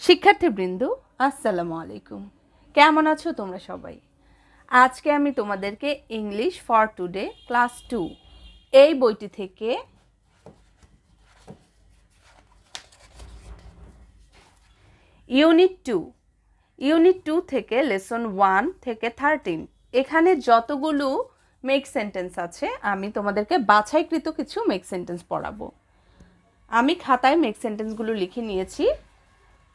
শিক্ষার্থীবৃন্দ আসসালামু আলাইকুম। কেমন আছো তোমরা সবাই? আজকে আমি তোমাদেরকে ইংলিশ ফর টুডে ক্লাস 2 এই বইটি থেকে ইউনিট 2 থেকে লেসন 1 থেকে 13 এখানে যতগুলো মেক সেন্টেন্স আছে আমি তোমাদেরকে বাছাইকৃত কিছু মেক সেন্টেন্স পড়াবো। আমি খাতায় মেক সেন্টেন্সগুলো লিখে নিয়েছি,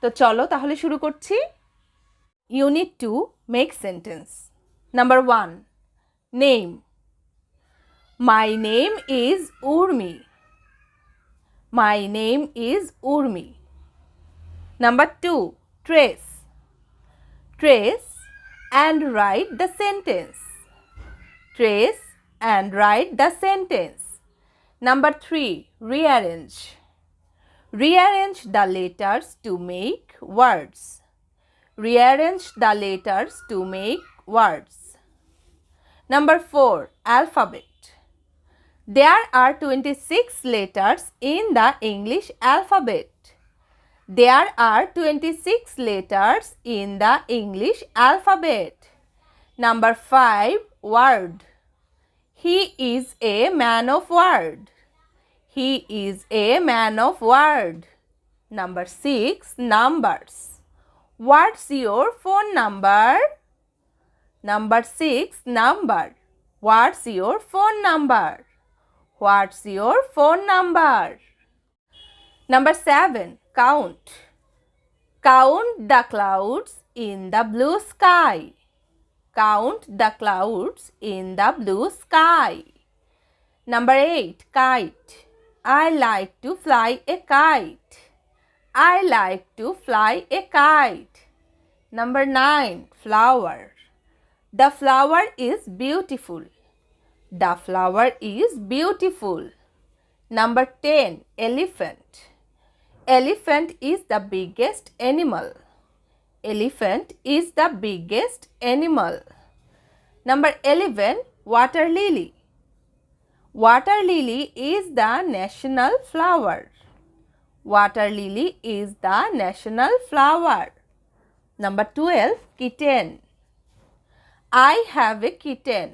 তো চলো তাহলে শুরু করছি। Unit 2 make sentence. Number 1. Name. My name is Urmi. My name is Urmi. Number 2. Trace. Trace and write the sentence. Trace and write the sentence. Number 3. Rearrange. Rearrange the letters to make words. Rearrange the letters to make words. Number 4. Alphabet. There are 26 letters in the English alphabet. There are 26 letters in the English alphabet. Number 5. Word. He is a man of word. He is a man of word. Number 6. Numbers. What's your phone number? Number 6. Number. What's your phone number? What's your phone number? Number 7. Count. Count the clouds in the blue sky. Count the clouds in the blue sky. Number 8. Kite. I like to fly a kite. I like to fly a kite. Number 9. Flower. The flower is beautiful. The flower is beautiful. Number 10. Elephant. Elephant is the biggest animal. Elephant is the biggest animal. Number 11. Water lily. Water lily is the national flower. Water lily is the national flower. Number 12. Kitten. I have a kitten.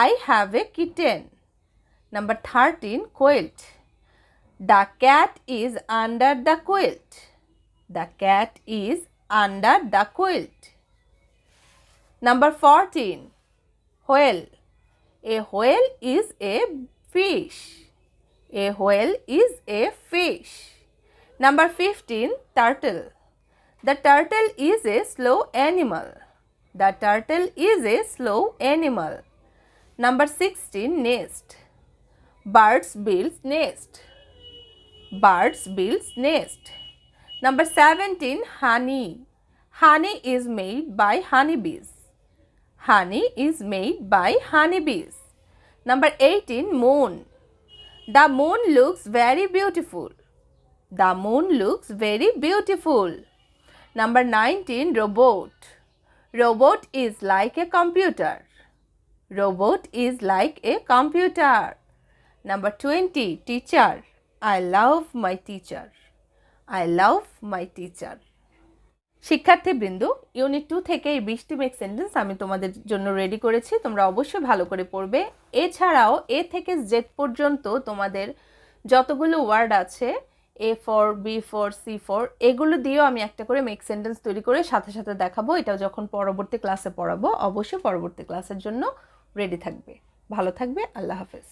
I have a kitten. Number 13. Quilt. The cat is under the quilt. The cat is under the quilt. Number 14. Whale. A whale is a fish. A whale is a fish. Number 15. Turtle. The turtle is a slow animal. The turtle is a slow animal. Number 16. Nest. Birds build nest. Birds build nest. Number 17. Honey. Honey is made by honeybees. Honey is made by honeybees. Number 18. Moon. The moon looks very beautiful. The moon looks very beautiful. Number 19. Robot. Robot is like a computer. Robot is like a computer. Number 20. Teacher. I love my teacher. I love my teacher. শিক্ষার্থীবৃন্দ, unit 2 থেকে এই 20টি make sentence আমি তোমাদের জন্য ready করেছি। তোমরা অবশ্যই ভালো করে পড়বে। এছাড়াও এ থেকে জেড পর্যন্ত তোমাদের যতগুলো ওয়ার্ড আছে A4, B4, C4 এগুলো দিয়েও আমি একটা করে মেক সেন্টেন্স তৈরি করে সাথে সাথে দেখাবো। এটা যখন পরবর্তী ক্লাসে পড়াবো অবশ্যই পরবর্তী ক্লাসের জন্য রেডি থাকবে। ভালো থাকবে। আল্লাহ হাফেজ।